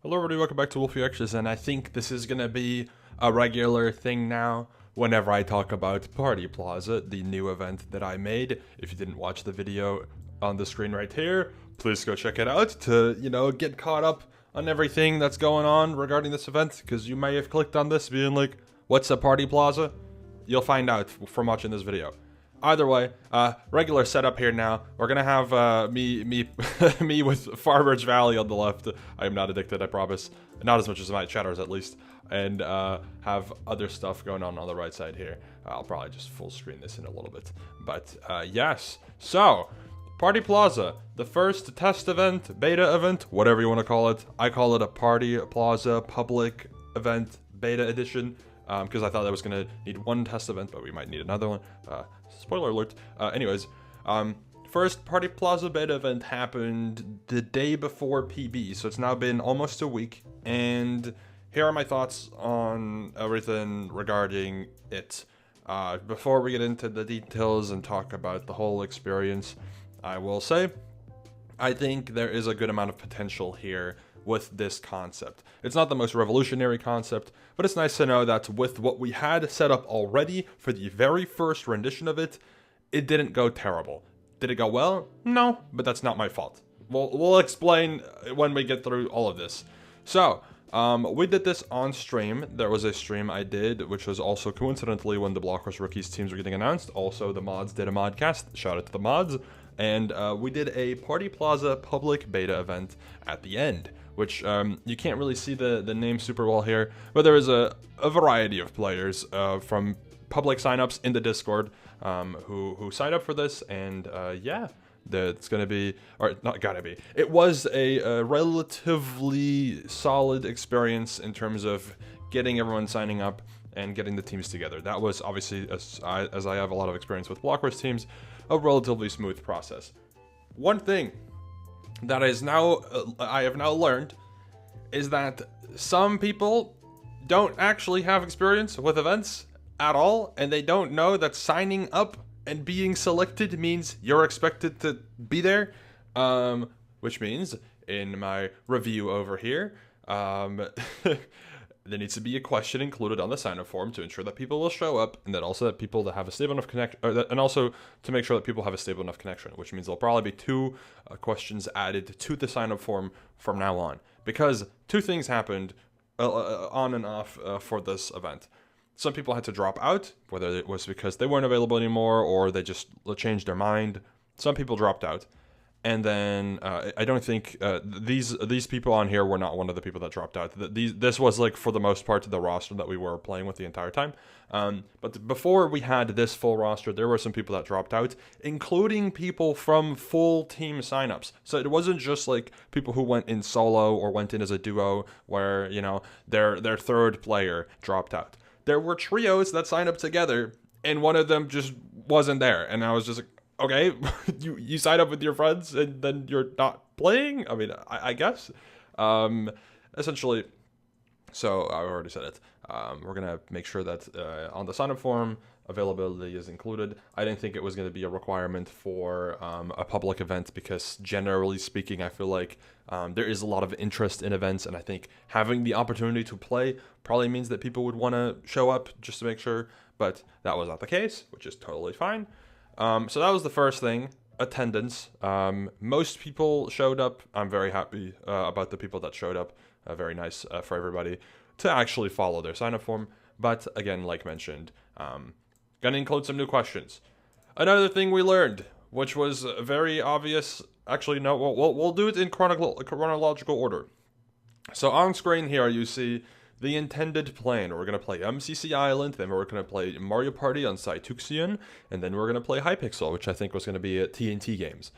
Hello everybody, welcome back to Wolfeei, and I think this is gonna be a regular thing now whenever I talk about Party Plaza, the new event that I made. If you didn't watch the video on the screen right here, please go check it out to, get caught up on everything that's going on regarding this event, because you may have clicked on this being like, what's a Party Plaza? You'll find out from watching this video. Either way, regular setup here now. We're gonna have me me with Farmers Valley on the left. I am not addicted, I promise. Not as much as my chatters, at least. And have other stuff going on the right side here. I'll probably just full screen this in a little bit. But yes, so Party Plaza, the first test event, beta event, whatever you want to call it. I call it a Party Plaza public event beta edition. Because I thought that was going to need one test event, but we might need another one. Spoiler alert. Anyways, first Party Plaza beta event happened the day before PB, so it's now been almost a week, and here are my thoughts on everything regarding it. Before we get into the details and talk about the whole experience, I will say, I think there is a good amount of potential here with this concept. It's not the most revolutionary concept, but it's nice to know that with what we had set up already for the very first rendition of it, it didn't go terrible. Did it go well? No, but that's not my fault. We'll explain when we get through all of this. So, we did this on stream. There was a stream I did, which was also coincidentally when the Blockers Rookies teams were getting announced. Also, the mods did a modcast. Shout out to the mods. And we did a Party Plaza public beta event at the end, which you can't really see the name super well here, but there is a variety of players from public signups in the Discord who signed up for this, and yeah, it's gonna be, or not gotta be, it was a relatively solid experience in terms of getting everyone signing up and getting the teams together. That was obviously, as I have a lot of experience with Blockers teams, a relatively smooth process. One thing that is now I have now learned is that some people don't actually have experience with events at all, and they don't know that signing up and being selected means you're expected to be there, which means in my review over here, there needs to be a question included on the sign-up form to ensure that people will show up, and that also that people that have a stable enough connection, and also to make sure that people have a stable enough connection, which means there'll probably be two questions added to the sign-up form from now on, because two things happened on and off for this event. Some people had to drop out, whether it was because they weren't available anymore or they just changed their mind. Some people dropped out. And then I don't think these people on here were not one of the people that dropped out. This was like for the most part the roster that we were playing with the entire time. But before we had this full roster, there were some people that dropped out, including people from full team signups. So it wasn't just like people who went in solo or went in as a duo where their third player dropped out. There were trios that signed up together, and one of them just wasn't there, and I was just like, okay, you sign up with your friends and then you're not playing? I mean, I guess. Essentially, so I already said it. We're going to make sure that on the sign-up form, availability is included. I didn't think it was going to be a requirement for a public event because generally speaking, I feel like there is a lot of interest in events, and I think having the opportunity to play probably means that people would want to show up just to make sure, but that was not the case, which is totally fine. So that was the first thing, attendance. Most people showed up. I'm very happy about the people that showed up. Very nice for everybody to actually follow their sign-up form. But again, like mentioned, gonna include some new questions. Another thing we learned, which was very obvious. Actually, no, we'll do it in chronological order. So on screen here, you see the intended plan. We're going to play MCC Island, then we're going to play Mario Party on Tuxion, and then we're going to play Hypixel, which I think was going to be TNT games.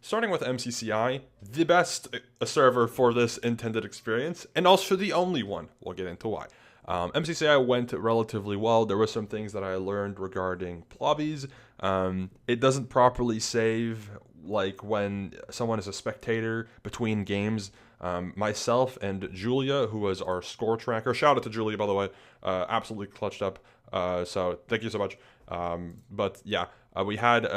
Starting with MCCI, the best server for this intended experience, and also the only one. We'll get into why. MCCI went relatively well. There were some things that I learned regarding lobbies. It doesn't properly save, like when someone is a spectator between games. Myself and Julia, who was our score tracker, shout out to Julia, by the way, absolutely clutched up, so thank you so much. But yeah, we had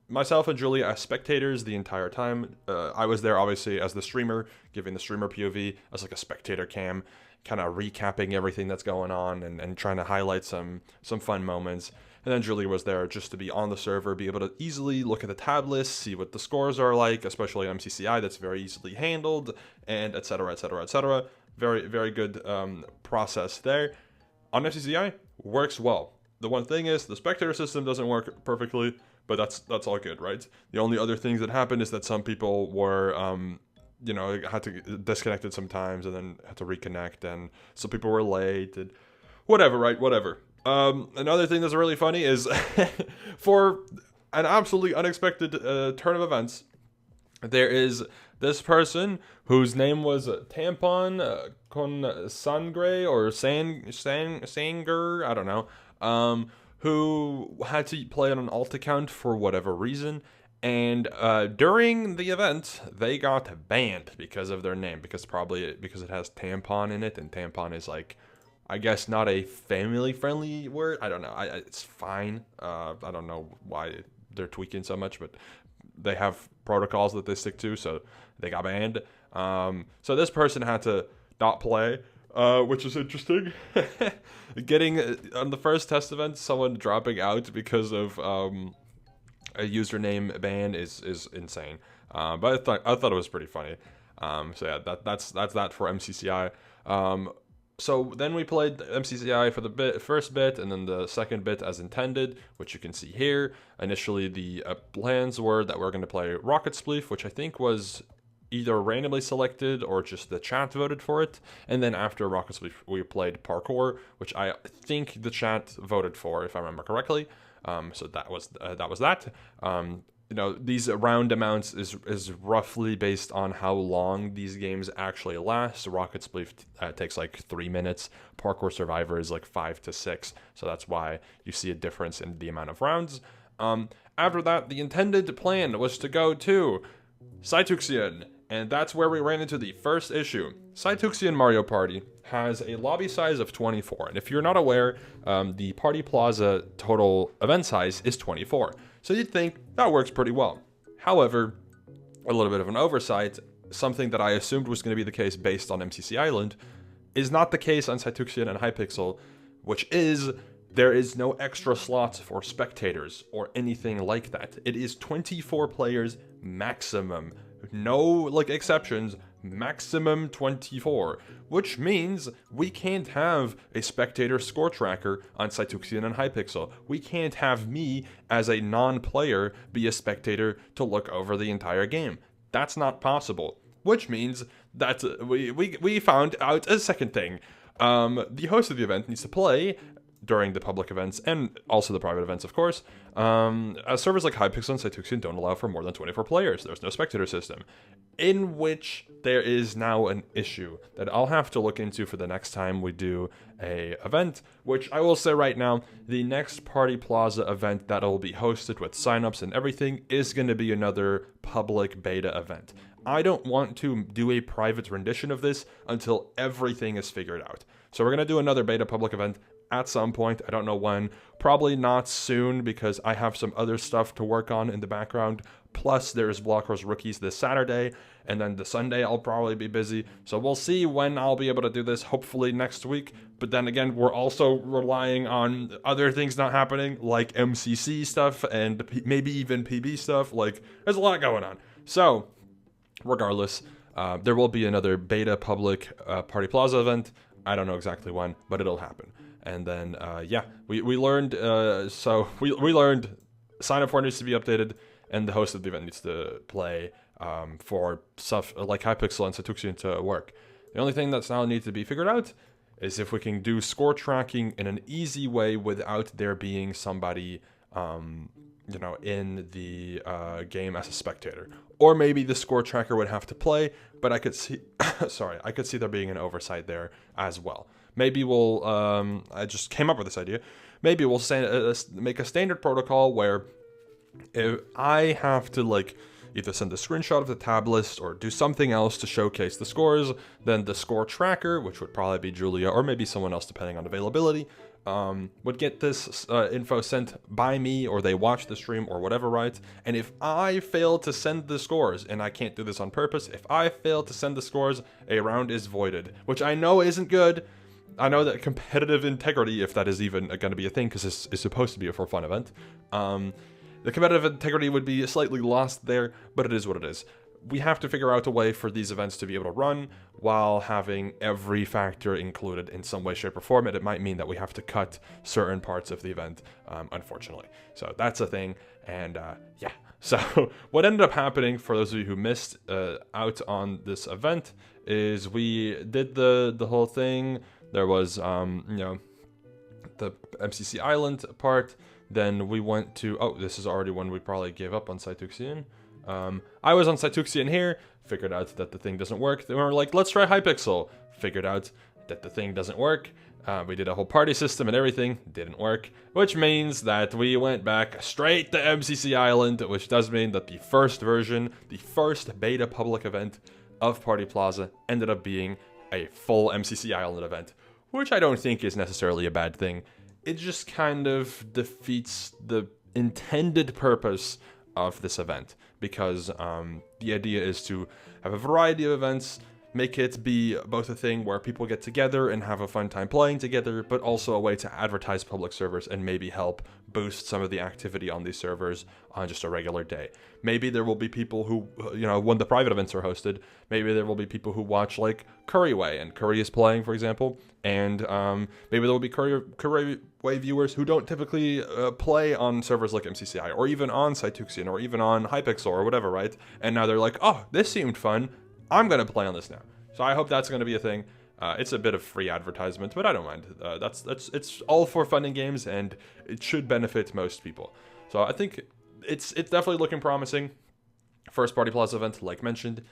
myself and Julia as spectators the entire time. I was there obviously as the streamer, giving the streamer POV as like a spectator cam, kind of recapping everything that's going on and trying to highlight some fun moments. And then Julia was there just to be on the server, be able to easily look at the tab list, see what the scores are like, especially on MCCI, that's very easily handled, and etc., etc., etc. Very, very good process there. On MCCI, works well. The one thing is the spectator system doesn't work perfectly, but that's all good, right? The only other things that happened is that some people were, had to disconnected sometimes and then had to reconnect, and some people were late, and whatever, right? Whatever. Another thing that's really funny is for an absolutely unexpected turn of events, there is this person whose name was Tampon Con Sangre or Sanger, I don't know, who had to play on an alt account for whatever reason. And during the event, they got banned because of their name, because it has tampon in it, and tampon is like, I guess, not a family-friendly word. I don't know. It's fine. I don't know why they're tweaking so much, but they have protocols that they stick to, so they got banned. So this person had to not play, which is interesting. Getting on the first test event, someone dropping out because of a username ban is insane. But I thought it was pretty funny. So yeah, that's that for MCCI. So then we played MCCI for the first bit, and then the second bit as intended, which you can see here. Initially, the plans were that we're going to play Rocket Spleef, which I think was either randomly selected or just the chat voted for it. And then after Rocket Spleef, we played Parkour, which I think the chat voted for, if I remember correctly. So that was that. These round amounts is roughly based on how long these games actually last. Rocket Spleef takes like 3 minutes. Parkour Survivor is like 5 to 6. So that's why you see a difference in the amount of rounds. After that, the intended plan was to go to Saituxian, and that's where we ran into the first issue. Saituxian Mario Party has a lobby size of 24, and if you're not aware, the Party Plaza total event size is 24. So you'd think that works pretty well. However, a little bit of an oversight, something that I assumed was going to be the case based on MCC Island, is not the case on Saituxian and Hypixel, which is there is no extra slots for spectators or anything like that. It is 24 players maximum. No exceptions, maximum 24, which means we can't have a spectator score tracker on Saituxian and Hypixel. We can't have me as a non-player be a spectator to look over the entire game. That's not possible, which means that we found out a second thing. The host of the event needs to play during the public events and also the private events, of course. Servers like Hypixel and Saituxian don't allow for more than 24 players. There's no spectator system, in which there is now an issue that I'll have to look into for the next time we do a event, which I will say right now, the next Party Plaza event that will be hosted with signups and everything is going to be another public beta event. I don't want to do a private rendition of this until everything is figured out. So we're going to do another beta public event at some point. I don't know when. Probably not soon, because I have some other stuff to work on in the background. Plus, there's Blockers Rookies this Saturday, and then the Sunday I'll probably be busy. So we'll see when I'll be able to do this, hopefully next week. But then again, we're also relying on other things not happening, like MCC stuff and maybe even PB stuff. There's a lot going on. So, regardless, there will be another beta public Party Plaza event. I don't know exactly when, but it'll happen. And then, we learned, we learned sign up for needs to be updated, and the host of the event needs to play for stuff like Hypixel and Saituxian to work. The only thing that's now needs to be figured out is if we can do score tracking in an easy way without there being somebody, in the game as a spectator. Or maybe the score tracker would have to play, but I could see, I could see there being an oversight there as well. Maybe we'll, I just came up with this idea. Maybe we'll make a standard protocol where if I have to either send a screenshot of the tab list or do something else to showcase the scores. Then the score tracker, which would probably be Julia or maybe someone else depending on availability, would get this info sent by me, or they watch the stream or whatever, right? And if I fail to send the scores, and I can't do this on purpose, if I fail to send the scores, a round is voided, which I know isn't good. I know that competitive integrity, if that is even going to be a thing, because this is supposed to be a for fun event, the competitive integrity would be slightly lost there, but it is what it is. We have to figure out a way for these events to be able to run while having every factor included in some way, shape, or form. And it might mean that we have to cut certain parts of the event, unfortunately. So that's a thing. And yeah, so what ended up happening, for those of you who missed out on this event, is we did the whole thing. There was, the MCC Island part. Then we went to, oh, this is already one we probably gave up on Cytuxian. I was on Cytuxian here, figured out that the thing doesn't work. Then we were like, let's try Hypixel. Figured out that the thing doesn't work. We did a whole party system and everything, didn't work. Which means that we went back straight to MCC Island, which does mean that the first version, the first beta public event of Party Plaza ended up being a full MCC Island event, which I don't think is necessarily a bad thing. It just kind of defeats the intended purpose of this event, because the idea is to have a variety of events, make it be both a thing where people get together and have a fun time playing together, but also a way to advertise public servers and maybe help boost some of the activity on these servers on just a regular day. Maybe there will be people who, when the private events are hosted, maybe there will be people who watch like Curryway, and Curry is playing, for example, and maybe there will be Curryway viewers who don't typically play on servers like MCCI, or even on Cytuxian, or even on Hypixel, or whatever, right? And now they're like, oh, this seemed fun, I'm going to play on this now. So I hope that's going to be a thing. It's a bit of free advertisement, but I don't mind. It's all for fun and games, and it should benefit most people. So I think it's definitely looking promising. First Party Plaza event, like mentioned,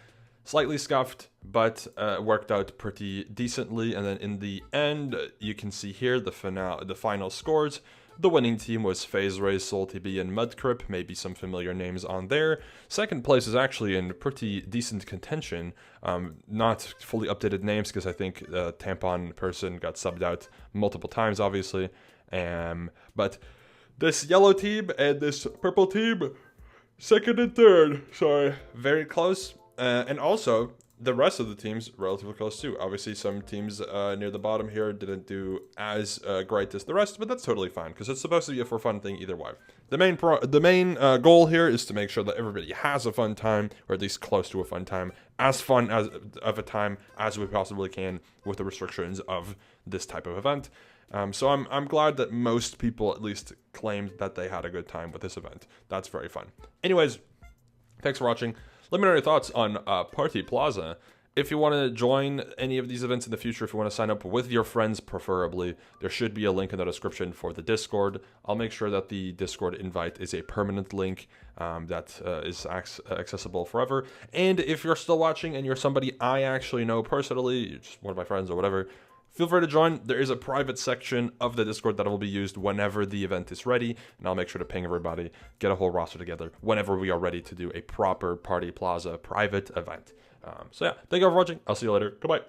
slightly scuffed, but worked out pretty decently. And then in the end, you can see here the final scores. The winning team was FaZe Rays, SoulTB, and Mudcrip, maybe some familiar names on there. Second place is actually in pretty decent contention. Not fully updated names, because I think the Tampon person got subbed out multiple times, obviously. But this yellow team and this purple team, second and third, sorry, very close. And also, the rest of the teams relatively close too. Obviously, some teams near the bottom here didn't do as great as the rest, but that's totally fine, because it's supposed to be a for fun thing either way. The main goal here is to make sure that everybody has a fun time, or at least close to a fun time, as fun of a time as we possibly can with the restrictions of this type of event. So I'm glad that most people at least claimed that they had a good time with this event. That's very fun. Anyways, thanks for watching. Let me know your thoughts on Party Plaza. If you want to join any of these events in the future, if you want to sign up with your friends preferably, there should be a link in the description for the Discord. I'll make sure that the Discord invite is a permanent link that is accessible forever. And if you're still watching and you're somebody I actually know personally, you're just one of my friends or whatever, feel free to join. There is a private section of the Discord that will be used whenever the event is ready, and I'll make sure to ping everybody, get a whole roster together whenever we are ready to do a proper Party Plaza private event. So yeah, thank you all for watching. I'll see you later. Goodbye.